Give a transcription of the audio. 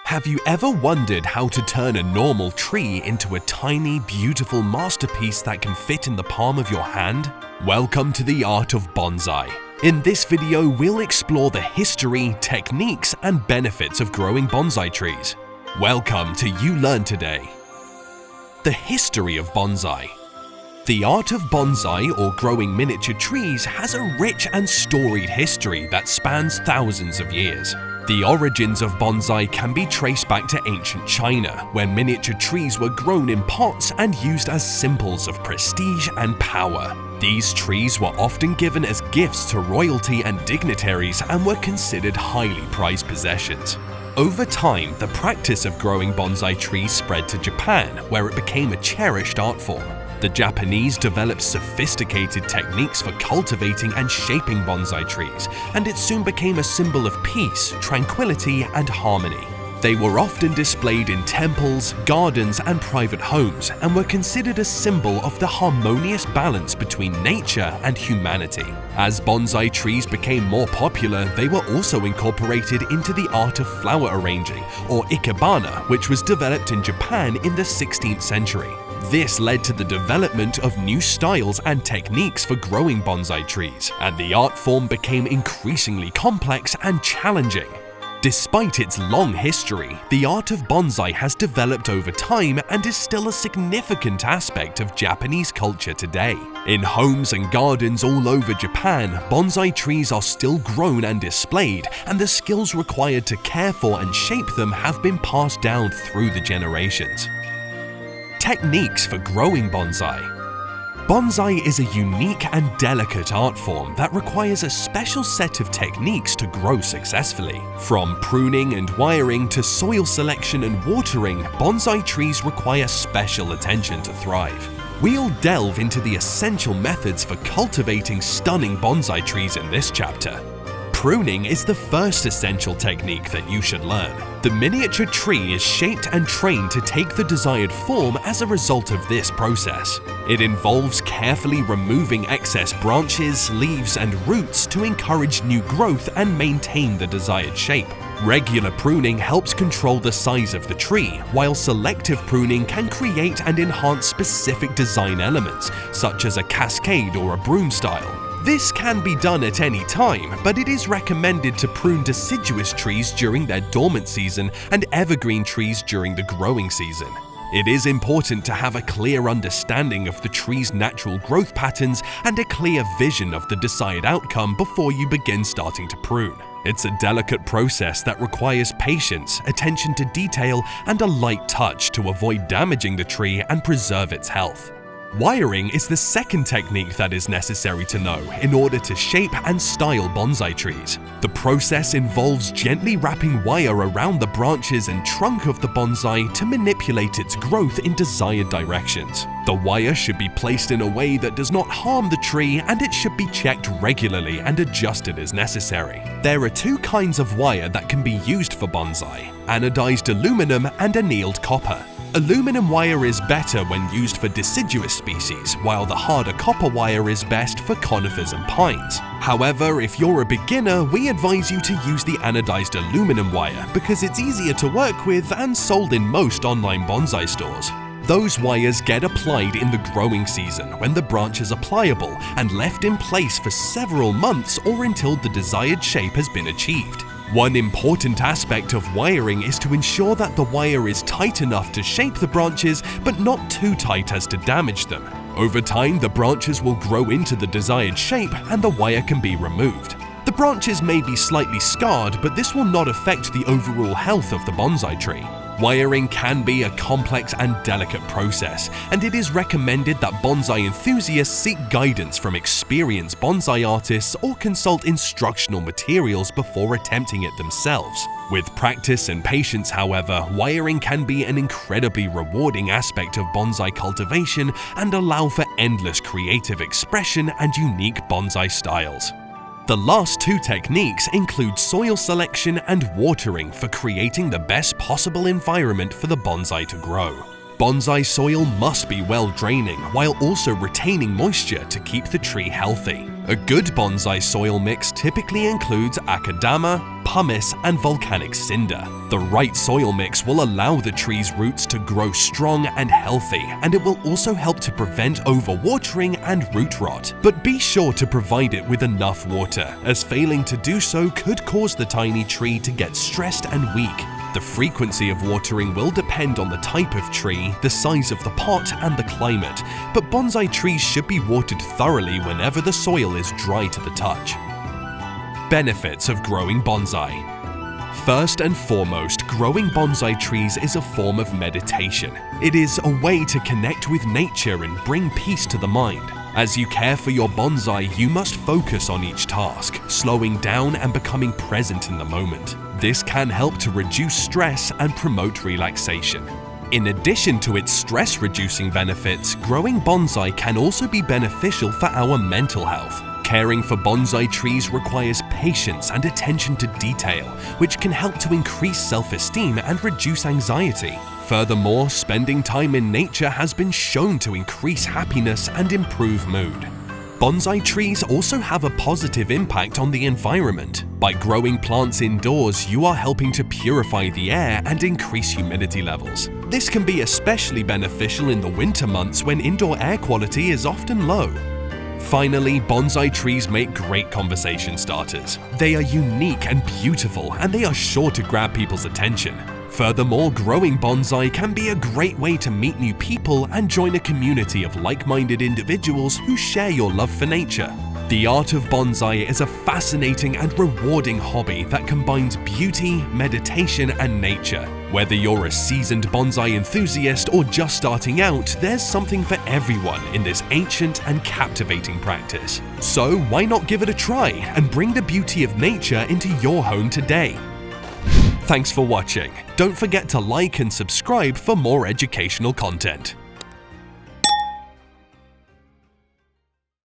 Have you ever wondered how to turn a normal tree into a tiny, beautiful masterpiece that can fit in the palm of your hand? Welcome to the art of bonsai. In this video, we'll explore the history, techniques, and benefits of growing bonsai trees. Welcome to You Learn Today. The history of bonsai. The art of bonsai, or growing miniature trees, has a rich and storied history that spans thousands of years. The origins of bonsai can be traced back to ancient China, where miniature trees were grown in pots and used as symbols of prestige and power. These trees were often given as gifts to royalty and dignitaries and were considered highly prized possessions. Over time, the practice of growing bonsai trees spread to Japan, where it became a cherished art form. The Japanese developed sophisticated techniques for cultivating and shaping bonsai trees, and it soon became a symbol of peace, tranquility, and harmony. They were often displayed in temples, gardens, and private homes, and were considered a symbol of the harmonious balance between nature and humanity. As bonsai trees became more popular, they were also incorporated into the art of flower arranging, or ikebana, which was developed in Japan in the 16th century. This led to the development of new styles and techniques for growing bonsai trees, and the art form became increasingly complex and challenging. Despite its long history, the art of bonsai has developed over time and is still a significant aspect of Japanese culture today. In homes and gardens all over Japan, bonsai trees are still grown and displayed, and the skills required to care for and shape them have been passed down through the generations. Techniques for growing bonsai. Bonsai is a unique and delicate art form that requires a special set of techniques to grow successfully. From pruning and wiring to soil selection and watering, bonsai trees require special attention to thrive. We'll delve into the essential methods for cultivating stunning bonsai trees in this chapter. Pruning is the first essential technique that you should learn. The miniature tree is shaped and trained to take the desired form as a result of this process. It involves carefully removing excess branches, leaves, and roots to encourage new growth and maintain the desired shape. Regular pruning helps control the size of the tree, while selective pruning can create and enhance specific design elements, such as a cascade or a broom style. This can be done at any time, but it is recommended to prune deciduous trees during their dormant season and evergreen trees during the growing season. It is important to have a clear understanding of the tree's natural growth patterns and a clear vision of the desired outcome before you begin starting to prune. It's a delicate process that requires patience, attention to detail, and a light touch to avoid damaging the tree and preserve its health. Wiring is the second technique that is necessary to know in order to shape and style bonsai trees. The process involves gently wrapping wire around the branches and trunk of the bonsai to manipulate its growth in desired directions. The wire should be placed in a way that does not harm the tree, and it should be checked regularly and adjusted as necessary. There are two kinds of wire that can be used for bonsai: anodized aluminum and annealed copper. Aluminum wire is better when used for deciduous species, while the harder copper wire is best for conifers and pines. However, if you're a beginner, we advise you to use the anodized aluminum wire because it's easier to work with and sold in most online bonsai stores. Those wires get applied in the growing season when the branches are pliable and left in place for several months or until the desired shape has been achieved. One important aspect of wiring is to ensure that the wire is tight enough to shape the branches, but not too tight as to damage them. Over time, the branches will grow into the desired shape and the wire can be removed. The branches may be slightly scarred, but this will not affect the overall health of the bonsai tree. Wiring can be a complex and delicate process, and it is recommended that bonsai enthusiasts seek guidance from experienced bonsai artists or consult instructional materials before attempting it themselves. With practice and patience, however, wiring can be an incredibly rewarding aspect of bonsai cultivation and allow for endless creative expression and unique bonsai styles. The last two techniques include soil selection and watering for creating the best possible environment for the bonsai to grow. Bonsai soil must be well draining while also retaining moisture to keep the tree healthy. A good bonsai soil mix typically includes akadama, pumice, and volcanic cinder. The right soil mix will allow the tree's roots to grow strong and healthy, and it will also help to prevent overwatering and root rot. But be sure to provide it with enough water, as failing to do so could cause the tiny tree to get stressed and weak. The frequency of watering will depend on the type of tree, the size of the pot, and the climate, but bonsai trees should be watered thoroughly whenever the soil is dry to the touch. Benefits of growing bonsai. First and foremost, growing bonsai trees is a form of meditation. It is a way to connect with nature and bring peace to the mind. As you care for your bonsai, you must focus on each task, slowing down and becoming present in the moment. This can help to reduce stress and promote relaxation. In addition to its stress-reducing benefits, growing bonsai can also be beneficial for our mental health. Caring for bonsai trees requires patience and attention to detail, which can help to increase self-esteem and reduce anxiety. Furthermore, spending time in nature has been shown to increase happiness and improve mood. Bonsai trees also have a positive impact on the environment. By growing plants indoors, you are helping to purify the air and increase humidity levels. This can be especially beneficial in the winter months when indoor air quality is often low. Finally, bonsai trees make great conversation starters. They are unique and beautiful, and they are sure to grab people's attention. Furthermore, growing bonsai can be a great way to meet new people and join a community of like-minded individuals who share your love for nature. The art of bonsai is a fascinating and rewarding hobby that combines beauty, meditation, and nature. Whether you're a seasoned bonsai enthusiast or just starting out, there's something for everyone in this ancient and captivating practice. So why not give it a try and bring the beauty of nature into your home today? Thanks for watching. Don't forget to like and subscribe for more educational content.